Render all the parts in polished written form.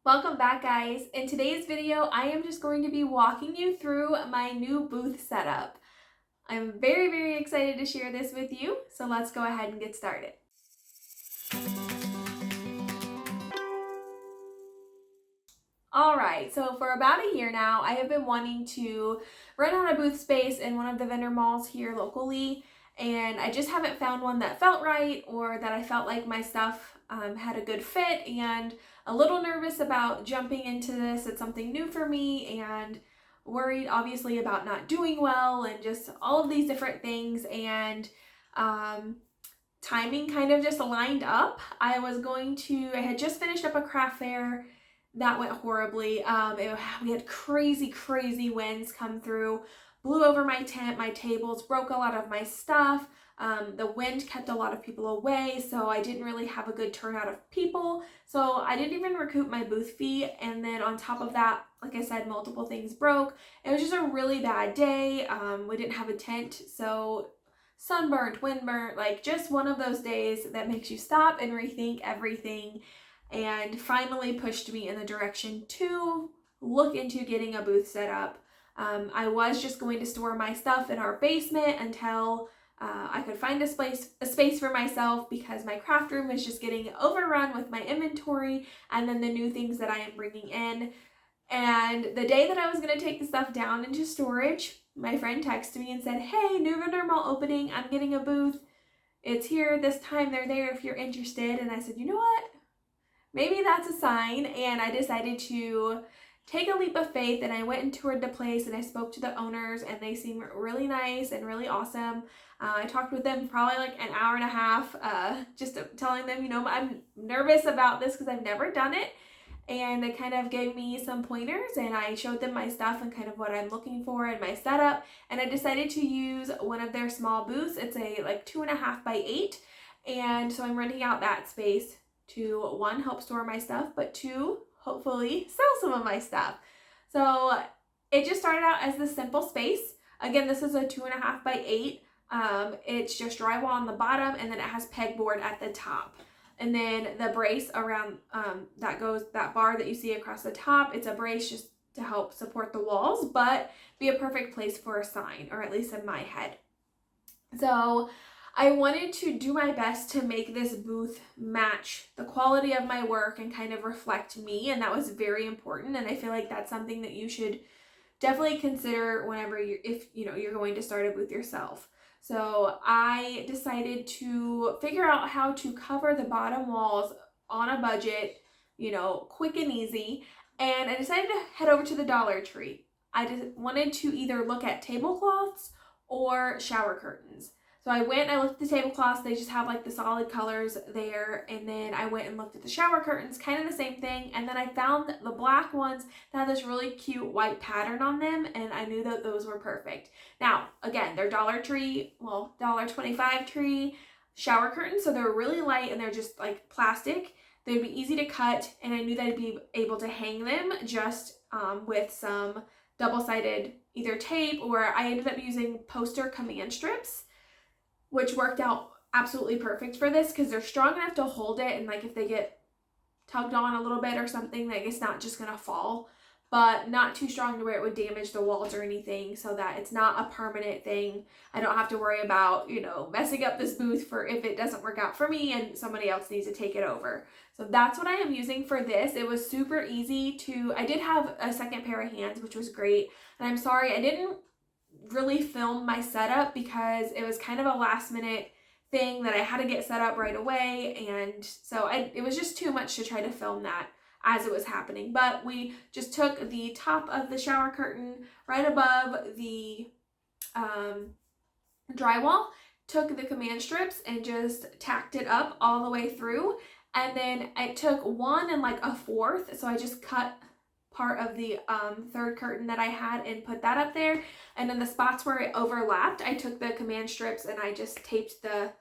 Welcome back, guys. In today's video, I am just going to be walking you through my new booth setup. I'm very excited to share this with you, so let's go ahead and get started. Alright, so for about a year now, I have been wanting to rent out a booth space in one of the vendor malls here locally, and I just haven't found one that felt right or that I felt like my stuff had a good fit, and a little nervous about jumping into this. It's something new for me and worried obviously about not doing well and just all of these different things, and timing kind of just lined up. I had just finished up a craft fair that went horribly. We had crazy winds come through, blew over my tent, my tables, broke a lot of my stuff. The wind kept a lot of people away, so I didn't really have a good turnout of people. So I didn't even recoup my booth fee. And then on top of that, like I said, multiple things broke. It was just a really bad day. We didn't have a tent, so sunburned, windburnt, like just one of those days that makes you stop and rethink everything, and finally pushed me in the direction to look into getting a booth set up. I was just going to store my stuff in our basement until I could find a space for myself, because my craft room is just getting overrun with my inventory and then the new things that I am bringing in. And the day that I was going to take the stuff down into storage, my friend texted me and said, "Hey, new vendor mall opening. I'm getting a booth. It's here this time. They're there if you're interested." And I said, you know what? Maybe that's a sign. And I decided to take a leap of faith, and I went and toured the place, and I spoke to the owners, and they seem really nice and really awesome. I talked with them probably like an hour and a half, just telling them, I'm nervous about this because I've never done it. And they kind of gave me some pointers, and I showed them my stuff and kind of what I'm looking for in my setup. And I decided to use one of their small booths. It's a like 2.5 by 8. And so I'm renting out that space to, one, help store my stuff, but two, hopefully sell some of my stuff. So it just started out as this simple space. Again, this is a 2.5 by 8. It's just drywall on the bottom, and then it has pegboard at the top. And then the brace around that bar that you see across the top, it's a brace just to help support the walls, but be a perfect place for a sign, or at least in my head. So I wanted to do my best to make this booth match the quality of my work and kind of reflect me, and that was very important. And I feel like that's something that you should definitely consider whenever you're going to start a booth yourself. So I decided to figure out how to cover the bottom walls on a budget, quick and easy. And I decided to head over to the Dollar Tree. I just wanted to either look at tablecloths or shower curtains. So I went and I looked at the tablecloths. They just have like the solid colors there. And then I went and looked at the shower curtains, kind of the same thing. And then I found the black ones that had this really cute white pattern on them, and I knew that those were perfect. Now, again, they're $1.25 tree shower curtains, so they're really light and they're just like plastic. They'd be easy to cut, and I knew that I'd be able to hang them just with some double-sided either tape, or I ended up using poster command strips, which worked out absolutely perfect for this because they're strong enough to hold it, and like if they get tugged on a little bit or something, like it's not just gonna fall, but not too strong to where it would damage the walls or anything, so that it's not a permanent thing. I don't have to worry about, messing up this booth for if it doesn't work out for me and somebody else needs to take it over. So that's what I am using for this. It was super easy I did have a second pair of hands, which was great. And I'm sorry I didn't really film my setup because it was kind of a last minute thing that I had to get set up right away, and so it was just too much to try to film that as it was happening. But we just took the top of the shower curtain right above the drywall, took the command strips and just tacked it up all the way through, and then I took 1 and like a 4th, so I just cut part of the third curtain that I had and put that up there. And then the spots where it overlapped, I took the command strips and I just taped the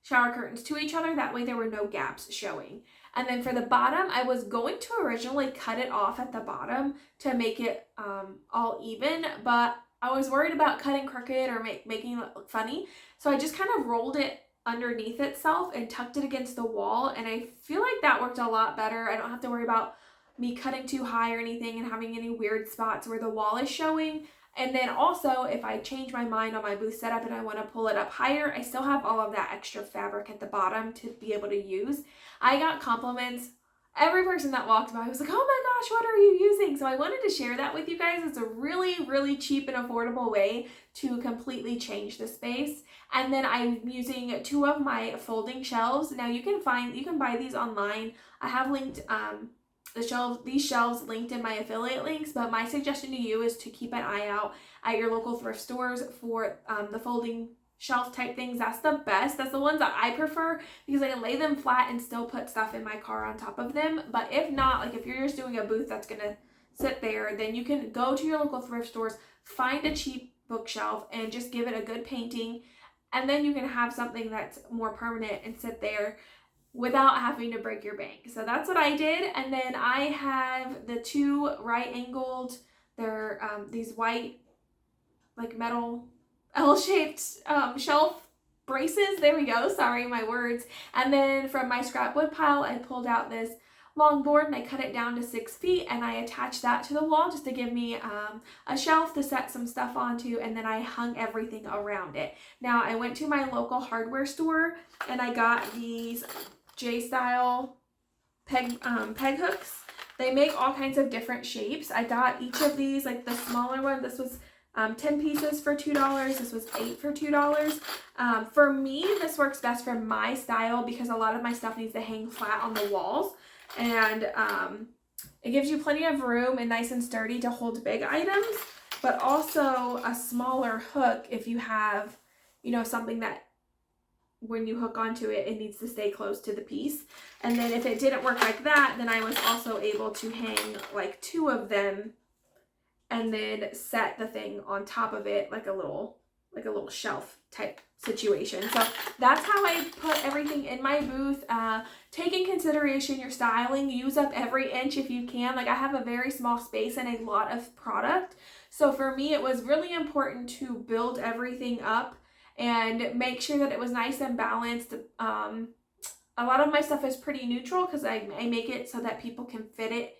shower curtains to each other. That way there were no gaps showing. And then for the bottom, I was going to originally cut it off at the bottom to make it all even, but I was worried about cutting crooked or making it look funny. So I just kind of rolled it underneath itself and tucked it against the wall. And I feel like that worked a lot better. I don't have to worry about me cutting too high or anything and having any weird spots where the wall is showing. And then also, if I change my mind on my booth setup and I want to pull it up higher, I still have all of that extra fabric at the bottom to be able to use. I got compliments. Every person that walked by was like, oh my gosh, what are you using? So I wanted to share that with you guys. It's a really, really cheap and affordable way to completely change the space. And then I'm using 2 of my folding shelves. Now you can buy these online. I have linked these shelves linked in my affiliate links, but my suggestion to you is to keep an eye out at your local thrift stores for the folding shelf type things. That's the best. That's the ones that I prefer because I can lay them flat and still put stuff in my car on top of them. But if not, like if you're just doing a booth that's gonna sit there, then you can go to your local thrift stores, find a cheap bookshelf and just give it a good painting, and then you can have something that's more permanent and sit there without having to break your bank. So that's what I did. And then I have the 2 right angled, they're these white like metal L-shaped shelf braces. There we go. Sorry, my words. And then from my scrap wood pile, I pulled out this long board and I cut it down to 6 feet and I attached that to the wall just to give me a shelf to set some stuff onto, and then I hung everything around it. Now I went to my local hardware store and I got these J-style peg hooks. They make all kinds of different shapes. I got each of these, like the smaller one, this was 10 pieces for $2. This was 8 for $2. For me, this works best for my style because a lot of my stuff needs to hang flat on the walls. And it gives you plenty of room and nice and sturdy to hold big items, but also a smaller hook if you have, you know, something that when you hook onto it, it needs to stay close to the piece. And then if it didn't work like that, then I was also able to hang like 2 of them and then set the thing on top of it like a little shelf type situation. So that's how I put everything in my booth. Take in consideration your styling. Use up every inch if you can. Like I have a very small space and a lot of product. So for me, it was really important to build everything up and make sure that it was nice and balanced. A lot of my stuff is pretty neutral because I make it so that people can fit it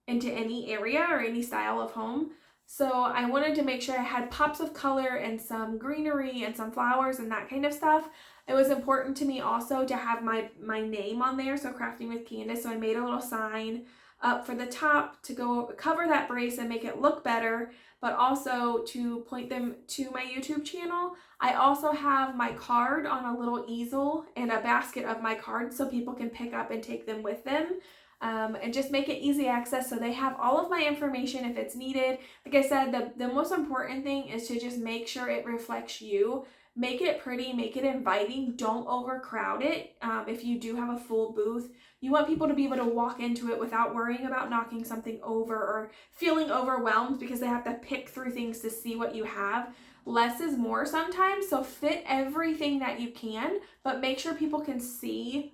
into any area or any style of home. So I wanted to make sure I had pops of color and some greenery and some flowers and that kind of stuff. It was important to me also to have my name on there, so Crafting with Candace. So I made a little sign up for the top to go cover that brace and make it look better, but also to point them to my YouTube channel. I also have my card on a little easel and a basket of my cards so people can pick up and take them with them. And just make it easy access so they have all of my information if it's needed. Like I said, the most important thing is to just make sure it reflects you. Make it pretty, make it inviting, don't overcrowd it. If you do have a full booth, you want people to be able to walk into it without worrying about knocking something over or feeling overwhelmed because they have to pick through things to see what you have. Less is more sometimes, so fit everything that you can, but make sure people can see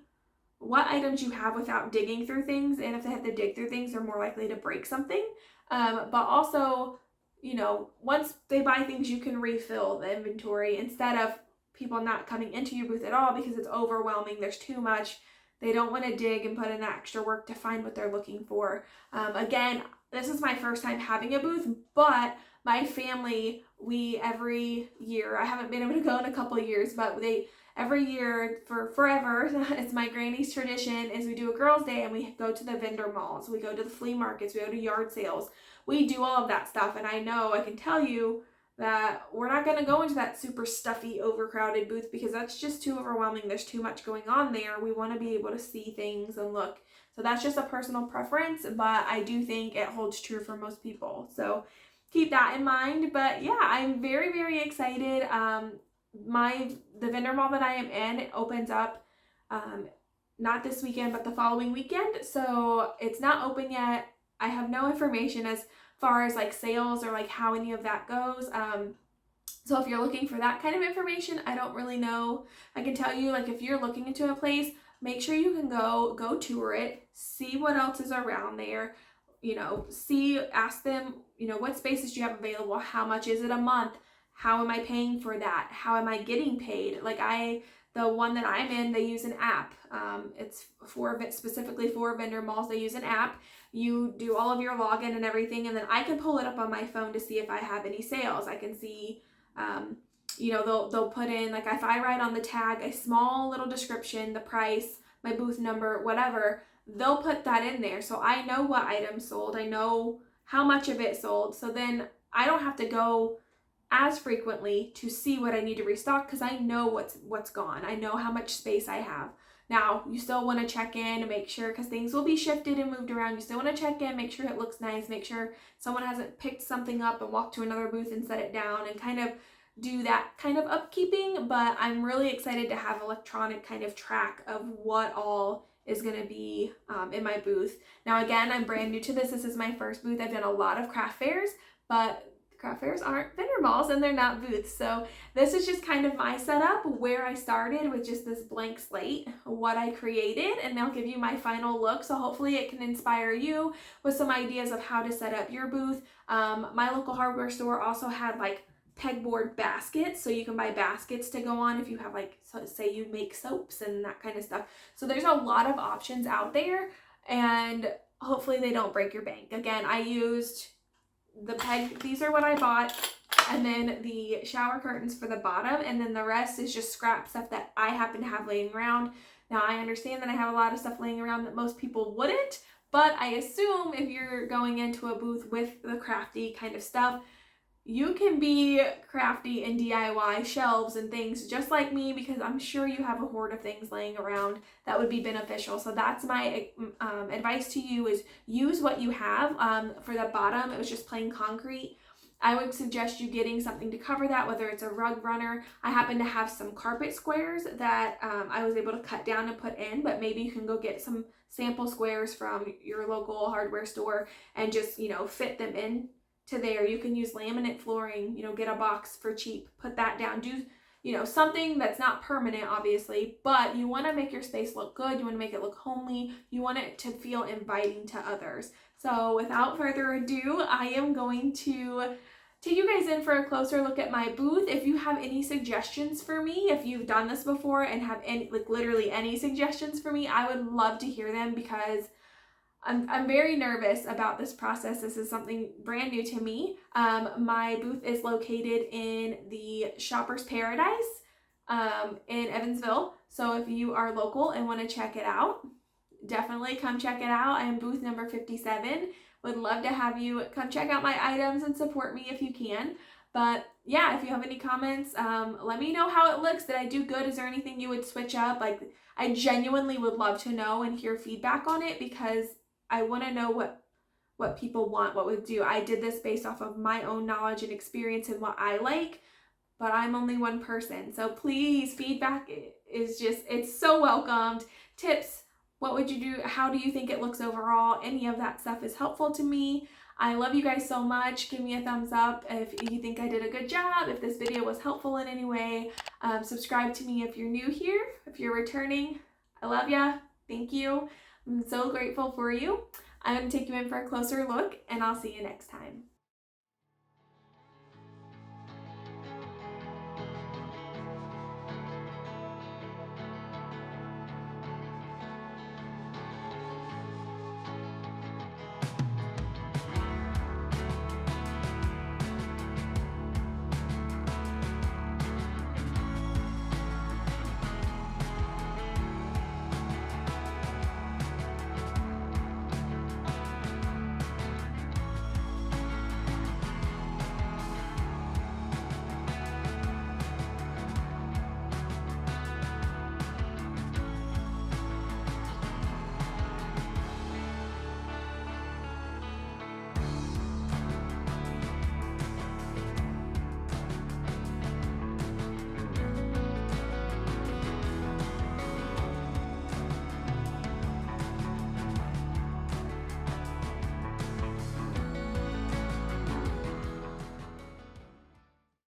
what items you have without digging through things. And if they have to dig through things, they're more likely to break something. But also, you know, once they buy things, you can refill the inventory instead of people not coming into your booth at all because it's overwhelming. There's too much. They don't want to dig and put in that extra work to find what they're looking for. Again, this is my first time having a booth, but my family, we every year, I haven't been able to go in a couple of years, but every year for forever, it's my granny's tradition, is we do a girls' day and we go to the vendor malls, we go to the flea markets, we go to yard sales, we do all of that stuff. And I know I can tell you that we're not going to go into that super stuffy, overcrowded booth because that's just too overwhelming. There's too much going on there. We want to be able to see things and look. So that's just a personal preference, but I do think it holds true for most people. So keep that in mind. But yeah, I'm very, very excited. The vendor mall that I am in opens up not this weekend but the following weekend, so it's not open yet. I have no information as far as like sales or like how any of that goes. So if you're looking for that kind of information, I don't really know. I can tell you, like, if you're looking into a place, make sure you can go tour it, see what else is around there, you know, ask them, you know, what spaces do you have available, how much is it a month, how am I paying for that, how am I getting paid. Like, The one that I'm in, they use an app. It's specifically for vendor malls. They use an app. You do all of your login and everything, and then I can pull it up on my phone to see if I have any sales. I can see, they'll put in, like, if I write on the tag a small little description, the price, my booth number, whatever, they'll put that in there. So I know what items sold. I know how much of it sold. So then I don't have to go as frequently to see what I need to restock because I know what's gone. I know how much space I have. Now, you still want to check in and make sure, because things will be shifted and moved around. You still want to check in, make sure it looks nice, make sure someone hasn't picked something up and walked to another booth and set it down, and kind of do that kind of upkeeping. But I'm really excited to have electronic kind of track of what all is going to be in my booth. Now, again, I'm brand new to this. This is my first booth. I've done a lot of craft fairs, but craft fairs aren't vendor malls and they're not booths. So this is just kind of my setup, where I started with just this blank slate, what I created, and I'll give you my final look. So hopefully it can inspire you with some ideas of how to set up your booth. My local hardware store also had like pegboard baskets, so you can buy baskets to go on if you have, like, so say you make soaps and that kind of stuff. So there's a lot of options out there, and hopefully they don't break your bank. Again, I used the peg, these are what I bought, and then the shower curtains for the bottom, and then the rest is just scrap stuff that I happen to have laying around. Now, I understand that I have a lot of stuff laying around that most people wouldn't, but I assume if you're going into a booth with the crafty kind of stuff, you can be crafty and DIY shelves and things just like me, because I'm sure you have a hoard of things laying around that would be beneficial. So that's my advice to you, is use what you have. For the bottom, it was just plain concrete. I would suggest you getting something to cover that, whether it's a rug runner. I happen to have some carpet squares that I was able to cut down and put in, but maybe you can go get some sample squares from your local hardware store and just, fit them in to there. You can use laminate flooring, get a box for cheap, put that down, do something that's not permanent, obviously, but you want to make your space look good. You want to make it look homely. You want it to feel inviting to others. So without further ado, I am going to take you guys in for a closer look at my booth. If you have any suggestions for me, if you've done this before and have any, literally any suggestions for me, I would love to hear them, because I'm very nervous about this process. This is something brand new to me. My booth is located in the Shoppers Paradise in Evansville. So if you are local and want to check it out, definitely come check it out. I am booth number 57. Would love to have you come check out my items and support me if you can. But yeah, if you have any comments, let me know how it looks. Did I do good? Is there anything you would switch up? Like, I genuinely would love to know and hear feedback on it, because I want to know what people want, what would do. I did this based off of my own knowledge and experience and what I like, but I'm only one person. So please, feedback is just, it's so welcomed. Tips, what would you do? How do you think it looks overall? Any of that stuff is helpful to me. I love you guys so much. Give me a thumbs up if you think I did a good job, if this video was helpful in any way. Subscribe to me if you're new here, if you're returning. I love ya. Thank you. I'm so grateful for you. I'm going to take you in for a closer look, and I'll see you next time.